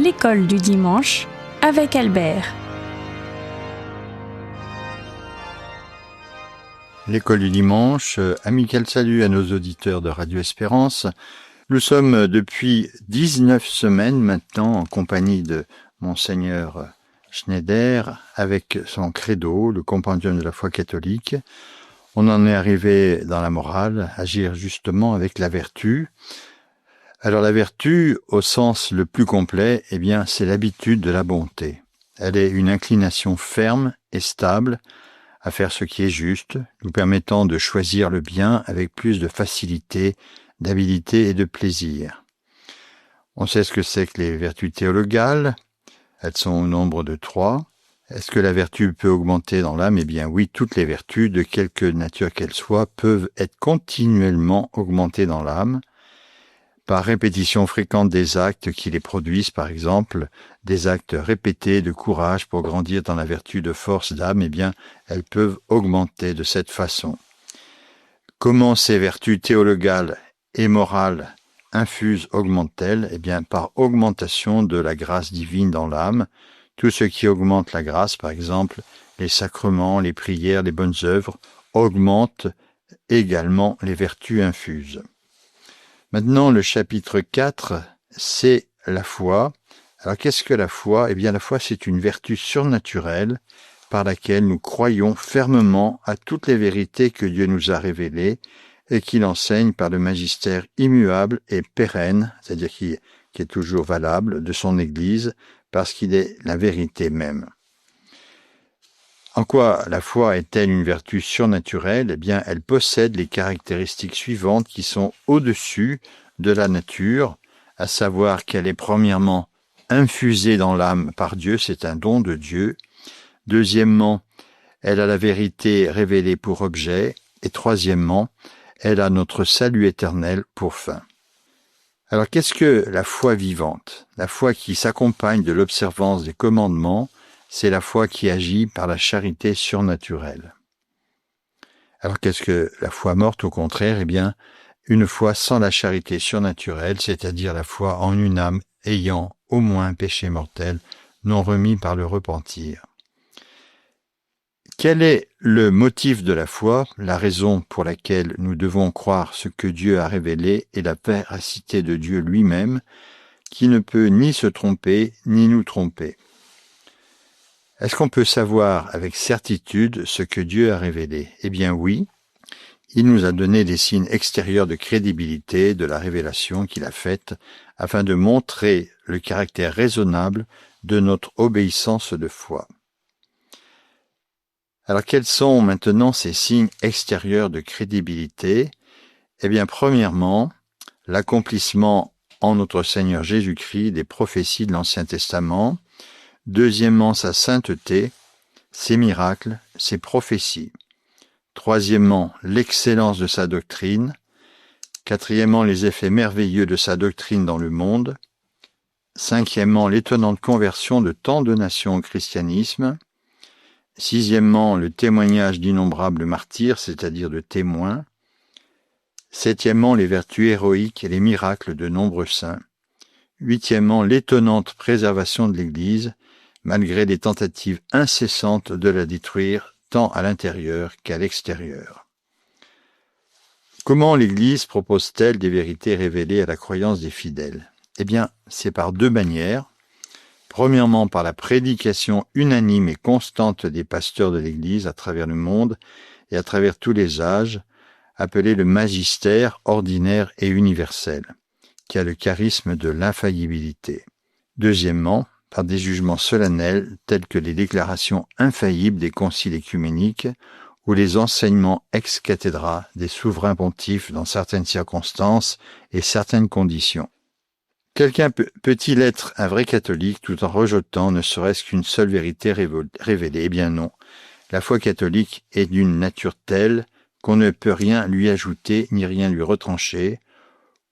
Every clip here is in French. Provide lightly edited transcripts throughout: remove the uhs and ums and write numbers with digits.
L'école du dimanche avec Albert. L'école du dimanche, amical salut à nos auditeurs de Radio Espérance. Nous sommes depuis 19 semaines maintenant en compagnie de Monseigneur Schneider avec son credo, le compendium de la foi catholique. On en est arrivé dans la morale, agir justement avec la vertu. Alors la vertu, au sens le plus complet, c'est l'habitude de la bonté. Elle est une inclination ferme et stable à faire ce qui est juste, nous permettant de choisir le bien avec plus de facilité, d'habilité et de plaisir. On sait ce que c'est que les vertus théologales. Elles sont au nombre de 3. Est-ce que la vertu peut augmenter dans l'âme ? Oui, toutes les vertus, de quelque nature qu'elles soient, peuvent être continuellement augmentées dans l'âme, par répétition fréquente des actes qui les produisent, par exemple, des actes répétés de courage pour grandir dans la vertu de force d'âme, elles peuvent augmenter de cette façon. Comment ces vertus théologales et morales infuses augmentent-elles ? Par augmentation de la grâce divine dans l'âme. Tout ce qui augmente la grâce, par exemple, les sacrements, les prières, les bonnes œuvres, augmente également les vertus infuses. Maintenant, le chapitre 4, c'est la foi. Alors, qu'est-ce que la foi ? La foi, c'est une vertu surnaturelle par laquelle nous croyons fermement à toutes les vérités que Dieu nous a révélées et qu'il enseigne par le magistère immuable et pérenne, c'est-à-dire qui est toujours valable, de son Église, parce qu'il est la vérité même. En quoi la foi est-elle une vertu surnaturelle ? Elle possède les caractéristiques suivantes qui sont au-dessus de la nature, à savoir qu'elle est premièrement infusée dans l'âme par Dieu, c'est un don de Dieu. Deuxièmement, elle a la vérité révélée pour objet. Et troisièmement, elle a notre salut éternel pour fin. Alors qu'est-ce que la foi vivante ? La foi qui s'accompagne de l'observance des commandements, c'est la foi qui agit par la charité surnaturelle. Alors qu'est-ce que la foi morte au contraire ? Une foi sans la charité surnaturelle, c'est-à-dire la foi en une âme ayant au moins un péché mortel non remis par le repentir. Quel est le motif de la foi, la raison pour laquelle nous devons croire ce que Dieu a révélé et la véracité de Dieu lui-même, qui ne peut ni se tromper ni nous tromper ? Est-ce qu'on peut savoir avec certitude ce que Dieu a révélé ? Oui, il nous a donné des signes extérieurs de crédibilité de la révélation qu'il a faite afin de montrer le caractère raisonnable de notre obéissance de foi. Alors quels sont maintenant ces signes extérieurs de crédibilité ? Premièrement, l'accomplissement en notre Seigneur Jésus-Christ des prophéties de l'Ancien Testament. Deuxièmement, sa sainteté, ses miracles, ses prophéties. Troisièmement, l'excellence de sa doctrine. Quatrièmement, les effets merveilleux de sa doctrine dans le monde. Cinquièmement, l'étonnante conversion de tant de nations au christianisme. Sixièmement, le témoignage d'innombrables martyrs, c'est-à-dire de témoins. Septièmement, les vertus héroïques et les miracles de nombreux saints. Huitièmement, l'étonnante préservation de l'Église, malgré les tentatives incessantes de la détruire, tant à l'intérieur qu'à l'extérieur. Comment l'Église propose-t-elle des vérités révélées à la croyance des fidèles ? C'est par deux manières. Premièrement, par la prédication unanime et constante des pasteurs de l'Église à travers le monde et à travers tous les âges, appelé le magistère ordinaire et universel, qui a le charisme de l'infaillibilité. Deuxièmement, par des jugements solennels tels que les déclarations infaillibles des conciles œcuméniques ou les enseignements ex cathedra des souverains pontifes dans certaines circonstances et certaines conditions. Quelqu'un peut-il être un vrai catholique tout en rejetant ne serait-ce qu'une seule vérité révélée ? Non. La foi catholique est d'une nature telle qu'on ne peut rien lui ajouter ni rien lui retrancher,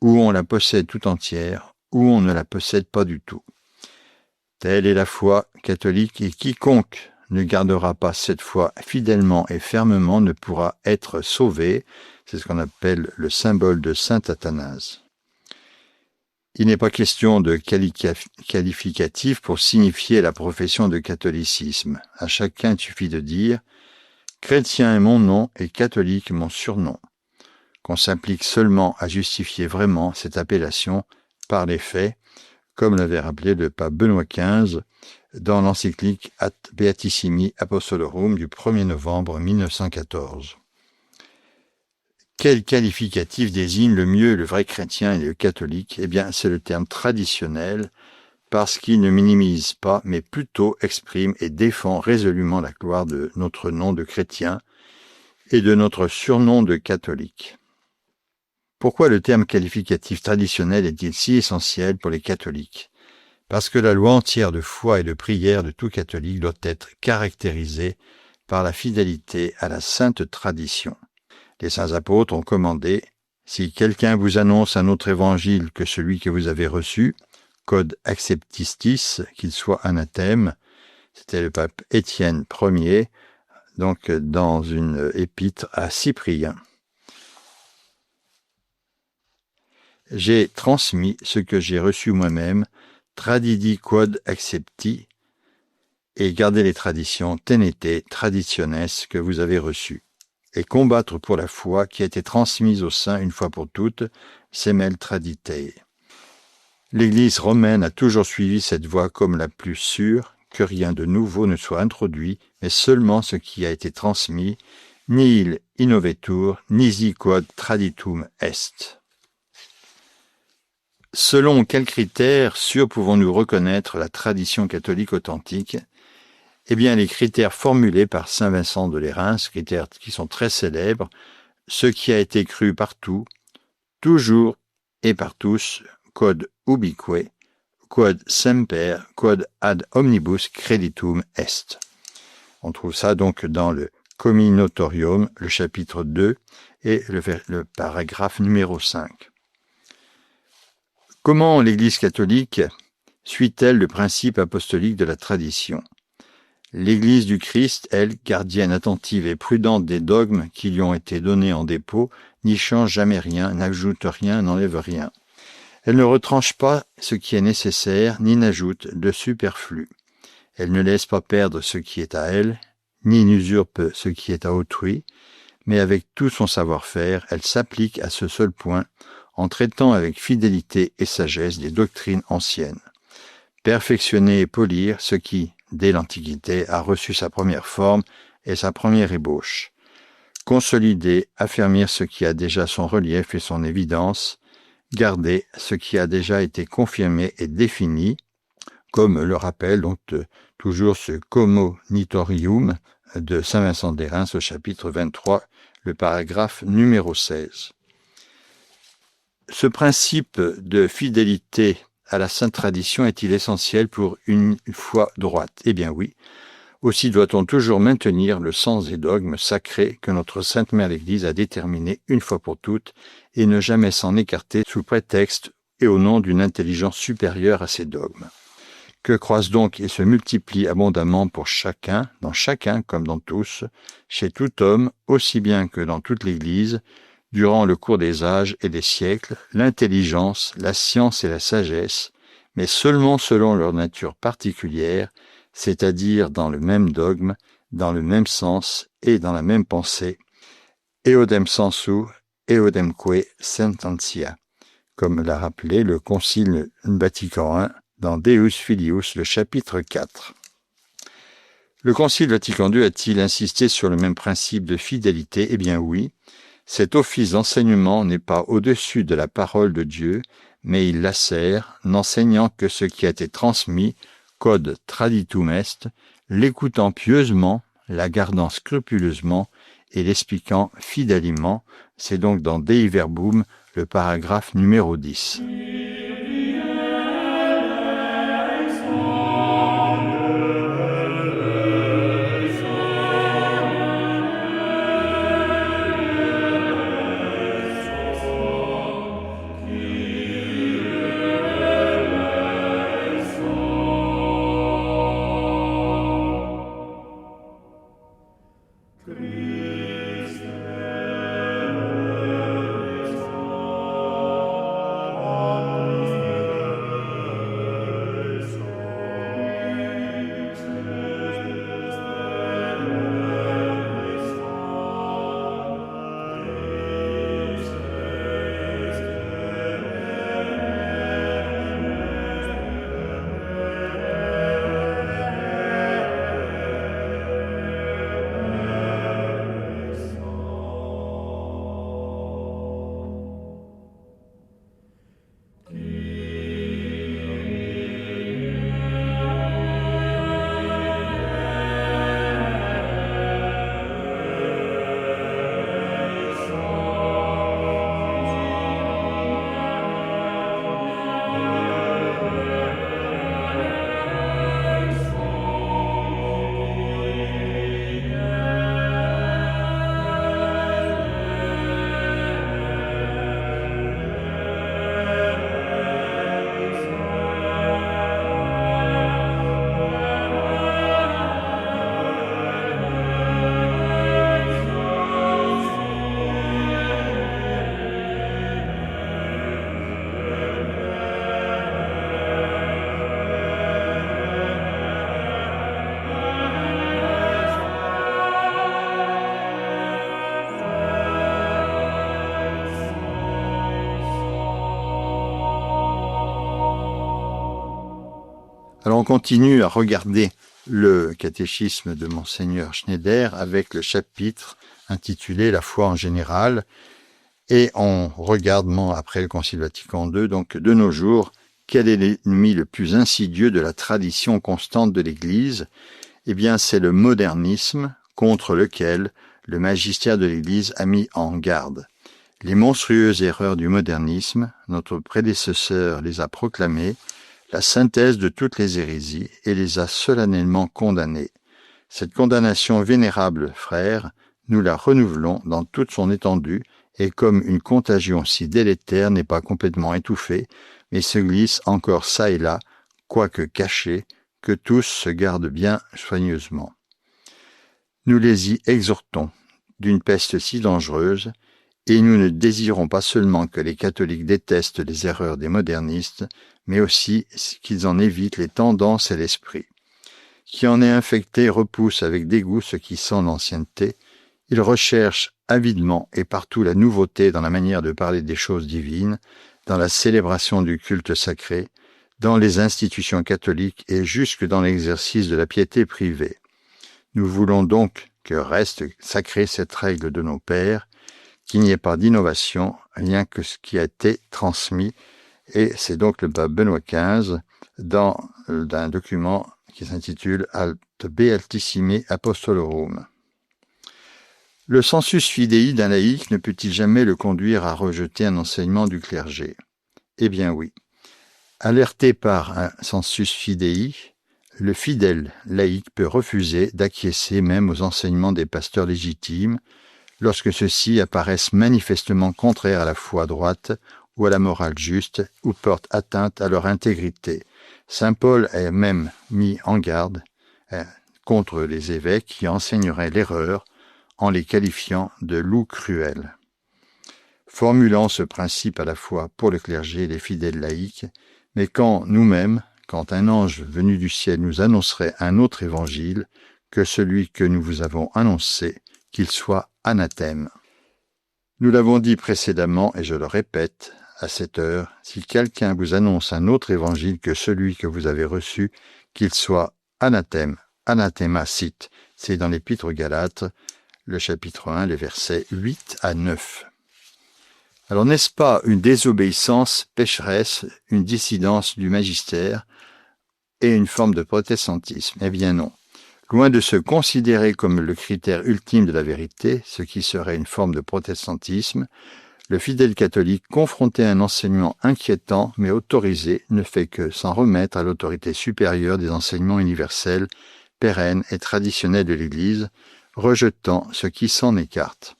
ou on la possède tout entière, ou on ne la possède pas du tout. Telle est la foi catholique et quiconque ne gardera pas cette foi fidèlement et fermement ne pourra être sauvé. C'est ce qu'on appelle le symbole de saint Athanase. Il n'est pas question de qualificatif pour signifier la profession de catholicisme. À chacun, il suffit de dire « chrétien est mon nom et catholique mon surnom », qu'on s'applique seulement à justifier vraiment cette appellation par les faits, comme l'avait rappelé le pape Benoît XV dans l'encyclique Ad Beatissimi Apostolorum du 1er novembre 1914. Quel qualificatif désigne le mieux le vrai chrétien et le catholique ? Eh bien, c'est le terme traditionnel, parce qu'il ne minimise pas, mais plutôt exprime et défend résolument la gloire de notre nom de chrétien et de notre surnom de catholique. Pourquoi le terme qualificatif traditionnel est-il si essentiel pour les catholiques ? Parce que la loi entière de foi et de prière de tout catholique doit être caractérisée par la fidélité à la sainte tradition. Les saints apôtres ont commandé « Si quelqu'un vous annonce un autre évangile que celui que vous avez reçu, code acceptistis, qu'il soit anathème », c'était le pape Étienne Ier, donc dans une épître à Cyprien. « J'ai transmis ce que j'ai reçu moi-même, tradidi quod accepti, et garder les traditions tenete traditiones que vous avez reçues, et combattre pour la foi qui a été transmise aux saints une fois pour toutes, semel traditei. » L'Église romaine a toujours suivi cette voie comme la plus sûre, que rien de nouveau ne soit introduit, mais seulement ce qui a été transmis, nihil innovetur, nisi quod traditum est. Selon quels critères sûrs pouvons-nous reconnaître la tradition catholique authentique ? Eh bien, les critères formulés par saint Vincent de Lérins, critères qui sont très célèbres, ce qui a été cru partout, toujours et par tous, quod ubique, quod semper, quod ad omnibus creditum est. On trouve ça donc dans le Comminatorium, le chapitre 2 et le paragraphe numéro 5. Comment l'Église catholique suit-elle le principe apostolique de la tradition ? L'Église du Christ, elle, gardienne attentive et prudente des dogmes qui lui ont été donnés en dépôt, n'y change jamais rien, n'ajoute rien, n'enlève rien. Elle ne retranche pas ce qui est nécessaire, ni n'ajoute de superflu. Elle ne laisse pas perdre ce qui est à elle, ni n'usurpe ce qui est à autrui, mais avec tout son savoir-faire, elle s'applique à ce seul point, en traitant avec fidélité et sagesse des doctrines anciennes. Perfectionner et polir ce qui, dès l'Antiquité, a reçu sa première forme et sa première ébauche. Consolider, affermir ce qui a déjà son relief et son évidence, garder ce qui a déjà été confirmé et défini, comme le rappelle donc toujours ce Commonitorium de saint Vincent de Lérins au chapitre 23, le paragraphe numéro 16. Ce principe de fidélité à la sainte tradition est-il essentiel pour une foi droite ? Eh bien oui. Aussi doit-on toujours maintenir le sens des dogmes sacrés que notre Sainte Mère l'Église a déterminés une fois pour toutes et ne jamais s'en écarter sous prétexte et au nom d'une intelligence supérieure à ces dogmes. Que croissent donc et se multiplient abondamment pour chacun, dans chacun comme dans tous, chez tout homme, aussi bien que dans toute l'Église, durant le cours des âges et des siècles, l'intelligence, la science et la sagesse, mais seulement selon leur nature particulière, c'est-à-dire dans le même dogme, dans le même sens et dans la même pensée, eodem sensu, eodemque sententia, comme l'a rappelé le Concile Vatican I dans Deus Filius, le chapitre 4. Le Concile Vatican II a-t-il insisté sur le même principe de fidélité ? Eh bien oui. Cet office d'enseignement n'est pas au-dessus de la parole de Dieu, mais il la sert, n'enseignant que ce qui a été transmis, quod traditum est, l'écoutant pieusement, la gardant scrupuleusement et l'expliquant fidèlement. C'est donc dans Dei Verbum, le paragraphe numéro 10. on continue à regarder le catéchisme de Monseigneur Schneider avec le chapitre intitulé « La foi en général ». Et on regarde, après le Concile Vatican II, donc de nos jours, quel est l'ennemi le plus insidieux de la tradition constante de l'Église? Eh bien, c'est le modernisme contre lequel le magistère de l'Église a mis en garde. Les monstrueuses erreurs du modernisme, notre prédécesseur les a proclamées, la synthèse de toutes les hérésies, et les a solennellement condamnées. Cette condamnation vénérable, frères, nous la renouvelons dans toute son étendue, et comme une contagion si délétère n'est pas complètement étouffée, mais se glisse encore çà et là, quoique cachée, que tous se gardent bien soigneusement. Nous les y exhortons d'une peste si dangereuse, et nous ne désirons pas seulement que les catholiques détestent les erreurs des modernistes, mais aussi qu'ils en évitent les tendances et l'esprit. Qui en est infecté repousse avec dégoût ce qui sent l'ancienneté. Il recherche avidement et partout la nouveauté dans la manière de parler des choses divines, dans la célébration du culte sacré, dans les institutions catholiques et jusque dans l'exercice de la piété privée. Nous voulons donc que reste sacrée cette règle de nos pères, qu'il n'y ait pas d'innovation, rien que ce qui a été transmis. Et c'est donc le pape Benoît XV dans un document qui s'intitule Ad Beatissime Apostolorum. Le sensus fidei d'un laïc ne peut-il jamais le conduire à rejeter un enseignement du clergé? Eh bien oui. Alerté par un sensus fidei, le fidèle laïc peut refuser d'acquiescer même aux enseignements des pasteurs légitimes lorsque ceux-ci apparaissent manifestement contraires à la foi droite ou à la morale juste ou portent atteinte à leur intégrité. Saint Paul a même mis en garde contre les évêques qui enseigneraient l'erreur en les qualifiant de loups cruels. Formulant ce principe à la fois pour le clergé et les fidèles laïcs, mais quand nous-mêmes, quand un ange venu du ciel nous annoncerait un autre évangile que celui que nous vous avons annoncé, qu'il soit anathème. Nous l'avons dit précédemment, et je le répète, à cette heure, si quelqu'un vous annonce un autre évangile que celui que vous avez reçu, qu'il soit anathème, anathema sit, c'est dans l'Épître aux Galates, le chapitre 1, les versets 8 à 9. Alors n'est-ce pas une désobéissance pécheresse, une dissidence du magistère et une forme de protestantisme? Eh bien non. Loin de se considérer comme le critère ultime de la vérité, ce qui serait une forme de protestantisme, le fidèle catholique, confronté à un enseignement inquiétant mais autorisé, ne fait que s'en remettre à l'autorité supérieure des enseignements universels, pérennes et traditionnels de l'Église, rejetant ce qui s'en écarte.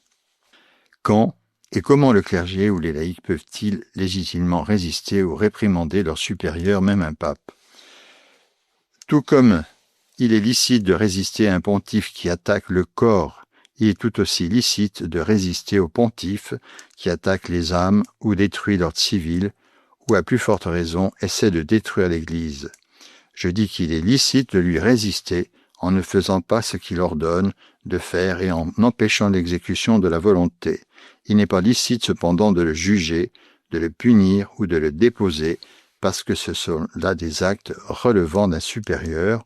Quand et comment le clergé ou les laïcs peuvent-ils légitimement résister ou réprimander leur supérieur, même un pape? Tout comme il est licite de résister à un pontife qui attaque le corps, il est tout aussi licite de résister au pontife qui attaque les âmes ou détruit l'ordre civil, ou à plus forte raison essaie de détruire l'Église. Je dis qu'il est licite de lui résister en ne faisant pas ce qu'il ordonne de faire et en empêchant l'exécution de la volonté. Il n'est pas licite cependant de le juger, de le punir ou de le déposer, parce que ce sont là des actes relevant d'un supérieur.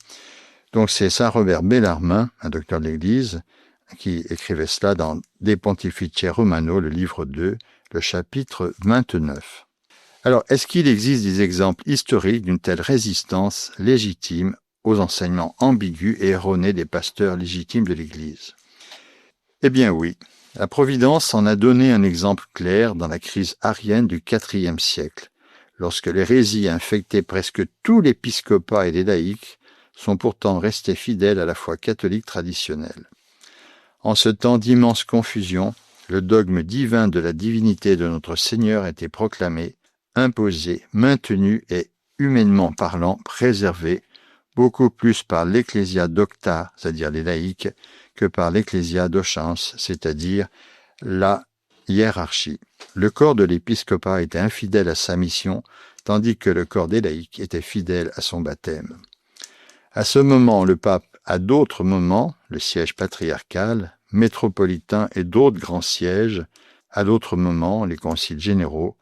Donc c'est Saint Robert Bellarmin, un docteur de l'Église, qui écrivait cela dans De Pontificie Romano, le livre 2, le chapitre 29. Alors, est-ce qu'il existe des exemples historiques d'une telle résistance légitime aux enseignements ambigus et erronés des pasteurs légitimes de l'Église? Eh bien oui, la Providence en a donné un exemple clair dans la crise arienne du IVe siècle, lorsque l'hérésie a infecté presque tout l'épiscopat et les laïcs, sont pourtant restés fidèles à la foi catholique traditionnelle. En ce temps d'immense confusion, le dogme divin de la divinité de notre Seigneur était proclamé, imposé, maintenu et, humainement parlant, préservé, beaucoup plus par l'Ecclesia Docta, c'est-à-dire les laïcs, que par l'Ecclesia Docens, c'est-à-dire la hiérarchie. Le corps de l'épiscopat était infidèle à sa mission, tandis que le corps des laïcs était fidèle à son baptême. À ce moment, le pape, à d'autres moments, le siège patriarcal, métropolitain et d'autres grands sièges, à d'autres moments, les conciles généraux,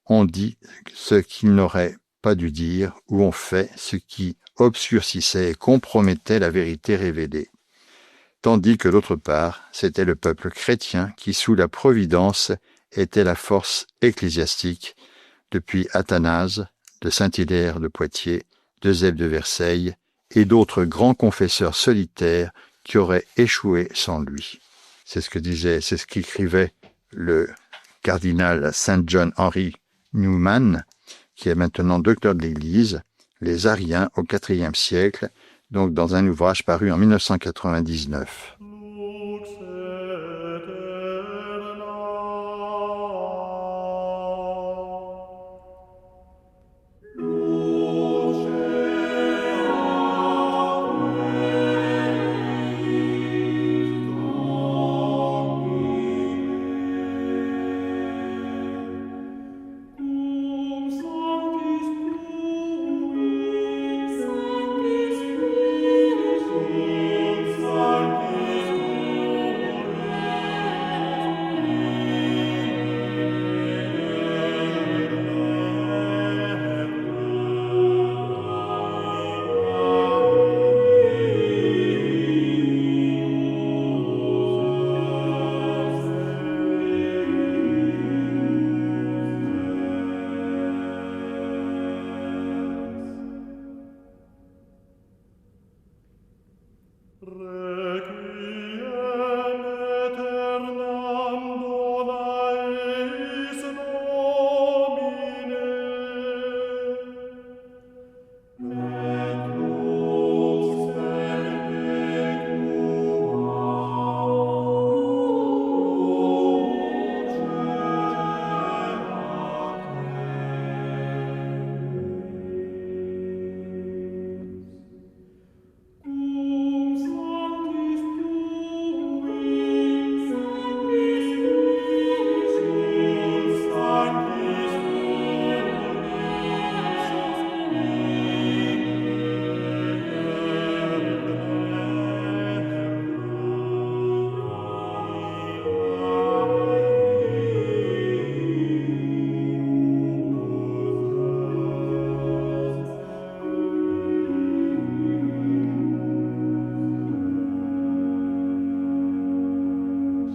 ont dit ce qu'ils n'auraient pas dû dire ou ont fait ce qui obscurcissait et compromettait la vérité révélée. Tandis que d'autre part, c'était le peuple chrétien qui, sous la providence, était la force ecclésiastique, depuis Athanase, de Saint-Hilaire de Poitiers, d'Eusèbe de Verceil et d'autres grands confesseurs solitaires qui auraient échoué sans lui. C'est ce qu'écrivait le cardinal Saint John Henry Newman, qui est maintenant docteur de l'Église, les Ariens au IVe siècle, donc dans un ouvrage paru en 1999.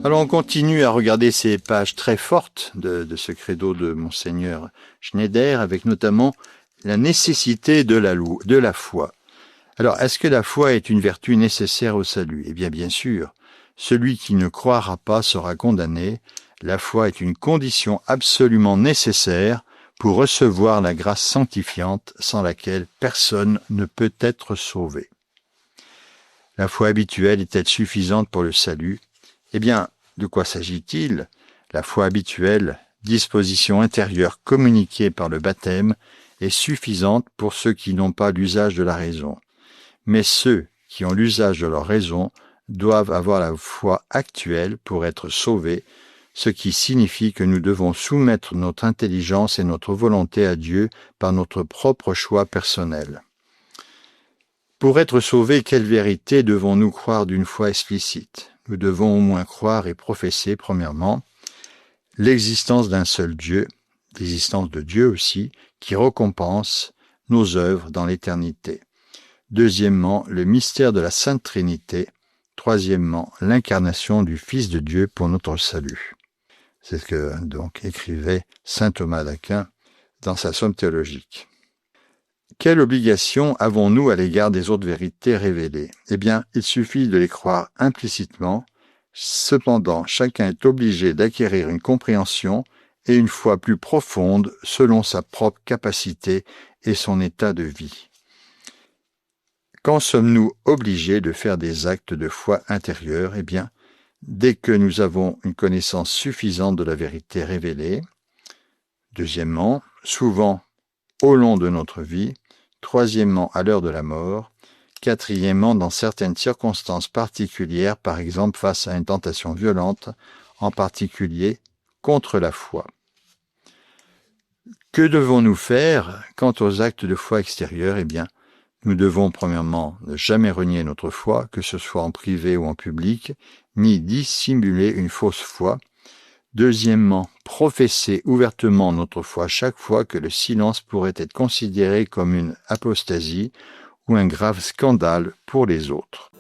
Alors on continue à regarder ces pages très fortes de ce credo de Monseigneur Schneider, avec notamment la nécessité de la foi. Alors, est-ce que la foi est une vertu nécessaire au salut? Eh bien sûr, celui qui ne croira pas sera condamné. La foi est une condition absolument nécessaire pour recevoir la grâce sanctifiante sans laquelle personne ne peut être sauvé. La foi habituelle est-elle suffisante pour le salut? Eh bien, de quoi s'agit-il? La foi habituelle, disposition intérieure communiquée par le baptême, est suffisante pour ceux qui n'ont pas l'usage de la raison. Mais ceux qui ont l'usage de leur raison doivent avoir la foi actuelle pour être sauvés, ce qui signifie que nous devons soumettre notre intelligence et notre volonté à Dieu par notre propre choix personnel. Pour être sauvés, quelle vérité devons-nous croire d'une foi explicite? Nous devons au moins croire et professer, premièrement, l'existence d'un seul Dieu, l'existence de Dieu aussi, qui récompense nos œuvres dans l'éternité. Deuxièmement, le mystère de la Sainte Trinité. Troisièmement, l'incarnation du Fils de Dieu pour notre salut. C'est ce que donc écrivait saint Thomas d'Aquin dans sa Somme théologique. Quelle obligation avons-nous à l'égard des autres vérités révélées? Eh bien, il suffit de les croire implicitement. Cependant, chacun est obligé d'acquérir une compréhension et une foi plus profonde selon sa propre capacité et son état de vie. Quand sommes-nous obligés de faire des actes de foi intérieure? Eh bien, dès que nous avons une connaissance suffisante de la vérité révélée. Deuxièmement, souvent au long de notre vie. Troisièmement, à l'heure de la mort. Quatrièmement, dans certaines circonstances particulières, par exemple face à une tentation violente, en particulier contre la foi. Que devons-nous faire quant aux actes de foi extérieurs? Eh bien, nous devons premièrement ne jamais renier notre foi, que ce soit en privé ou en public, ni dissimuler une fausse foi. Deuxièmement, professer ouvertement notre foi chaque fois que le silence pourrait être considéré comme une apostasie ou un grave scandale pour les autres.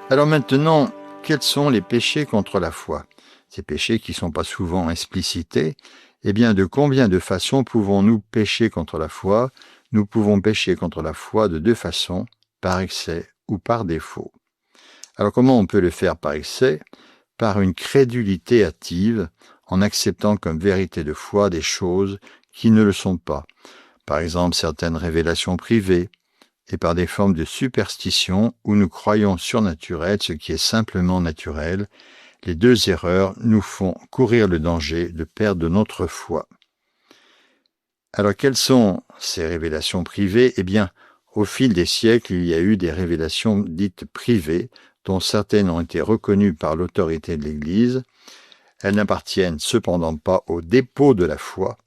Alors maintenant, quels sont les péchés contre la foi? Ces péchés qui ne sont pas souvent explicités. Eh bien, de combien de façons pouvons-nous pécher contre la foi? Nous pouvons pécher contre la foi de deux façons, par excès ou par défaut. Alors comment on peut le faire par excès? Par une crédulité hâtive, en acceptant comme vérité de foi des choses qui ne le sont pas. Par exemple, certaines révélations privées, et par des formes de superstition où nous croyons surnaturel ce qui est simplement naturel. Les deux erreurs nous font courir le danger de perdre notre foi. Alors, quelles sont ces révélations privées? Eh bien, au fil des siècles, il y a eu des révélations dites privées, dont certaines ont été reconnues par l'autorité de l'Église. Elles n'appartiennent cependant pas au dépôt de la foi.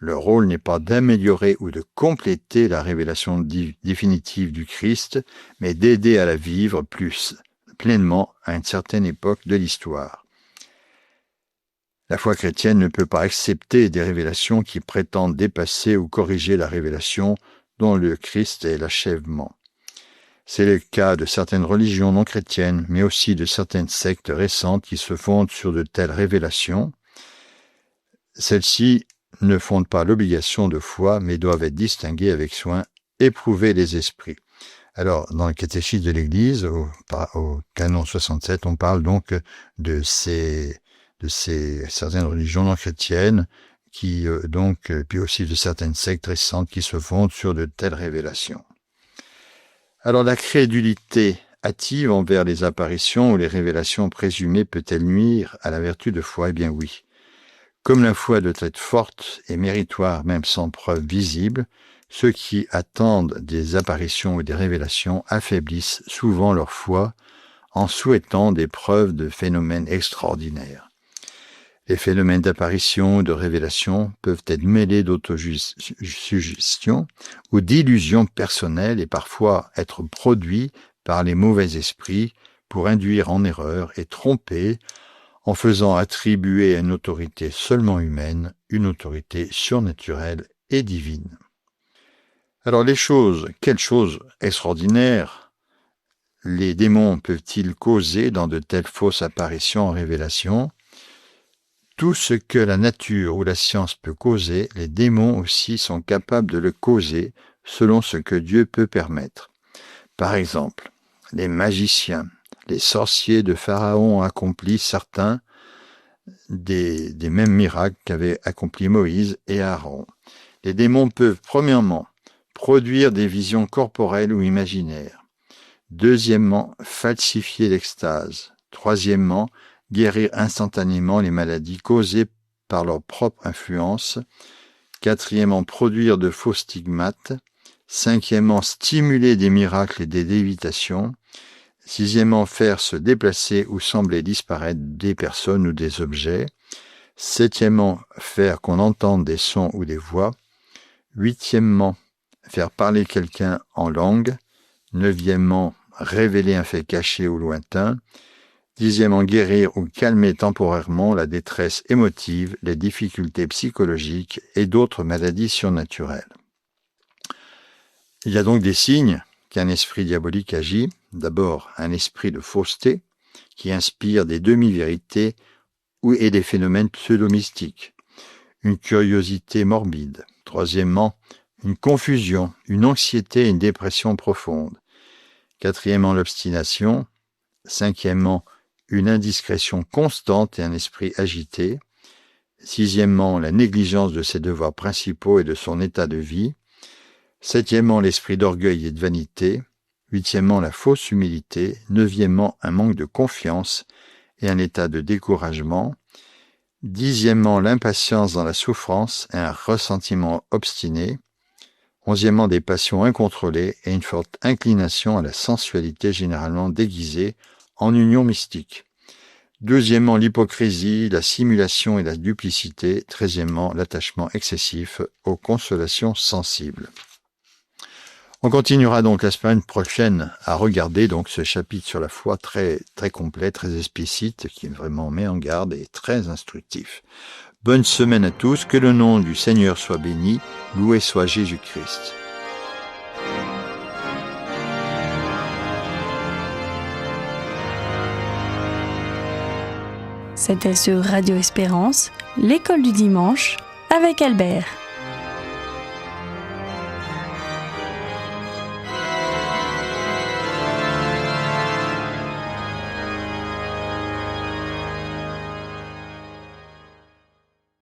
Leur rôle n'est pas d'améliorer ou de compléter la révélation définitive du Christ, mais d'aider à la vivre plus pleinement à une certaine époque de l'histoire. La foi chrétienne ne peut pas accepter des révélations qui prétendent dépasser ou corriger la révélation dont le Christ est l'achèvement. C'est le cas de certaines religions non chrétiennes, mais aussi de certaines sectes récentes qui se fondent sur de telles révélations. Celles-ci ne fondent pas l'obligation de foi, mais doivent être distinguées avec soin, éprouver les esprits. Alors, dans le catéchisme de l'Église, au canon 67, on parle donc de certaines religions non chrétiennes, puis aussi de certaines sectes récentes qui se fondent sur de telles révélations. Alors, la crédulité hâtive envers les apparitions ou les révélations présumées peut-elle nuire à la vertu de foi? Eh bien oui. Comme la foi doit être forte et méritoire, même sans preuve visible, ceux qui attendent des apparitions ou des révélations affaiblissent souvent leur foi en souhaitant des preuves de phénomènes extraordinaires. Les phénomènes d'apparition ou de révélation peuvent être mêlés d'autosuggestion ou d'illusions personnelles et parfois être produits par les mauvais esprits pour induire en erreur et tromper en faisant attribuer à une autorité seulement humaine une autorité surnaturelle et divine. Alors quelles choses extraordinaires les démons peuvent-ils causer dans de telles fausses apparitions en révélation? Tout ce que la nature ou la science peut causer, les démons aussi sont capables de le causer selon ce que Dieu peut permettre. Par exemple, les magiciens, les sorciers de Pharaon ont accompli certains des mêmes miracles qu'avaient accompli Moïse et Aaron. Les démons peuvent, premièrement, produire des visions corporelles ou imaginaires. Deuxièmement, falsifier l'extase. Troisièmement, guérir instantanément les maladies causées par leur propre influence. Quatrièmement, produire de faux stigmates. Cinquièmement, stimuler des miracles et des lévitations. Sixièmement, faire se déplacer ou sembler disparaître des personnes ou des objets. Septièmement, faire qu'on entende des sons ou des voix. Huitièmement, faire parler quelqu'un en langue. Neuvièmement, révéler un fait caché ou lointain. Dixièmement, guérir ou calmer temporairement la détresse émotive, les difficultés psychologiques et d'autres maladies surnaturelles. Il y a donc des signes qu'un esprit diabolique agit. D'abord, un esprit de fausseté qui inspire des demi-vérités et des phénomènes pseudo-mystiques. Une curiosité morbide. Troisièmement, une confusion, une anxiété et une dépression profonde. Quatrièmement, l'obstination. Cinquièmement, une indiscrétion constante et un esprit agité. Sixièmement, la négligence de ses devoirs principaux et de son état de vie. Septièmement, l'esprit d'orgueil et de vanité. Huitièmement, la fausse humilité. Neuvièmement, un manque de confiance et un état de découragement. Dixièmement, l'impatience dans la souffrance et un ressentiment obstiné. Onzièmement, des passions incontrôlées et une forte inclination à la sensualité généralement déguisée en union mystique. Douzièmement, l'hypocrisie, la simulation et la duplicité. Treizièmement, l'attachement excessif aux consolations sensibles. On continuera donc la semaine prochaine à regarder donc ce chapitre sur la foi très, très complet, très explicite, qui vraiment met en garde et très instructif. Bonne semaine à tous, que le nom du Seigneur soit béni, loué soit Jésus-Christ. C'était sur Radio Espérance, l'école du dimanche, avec Albert.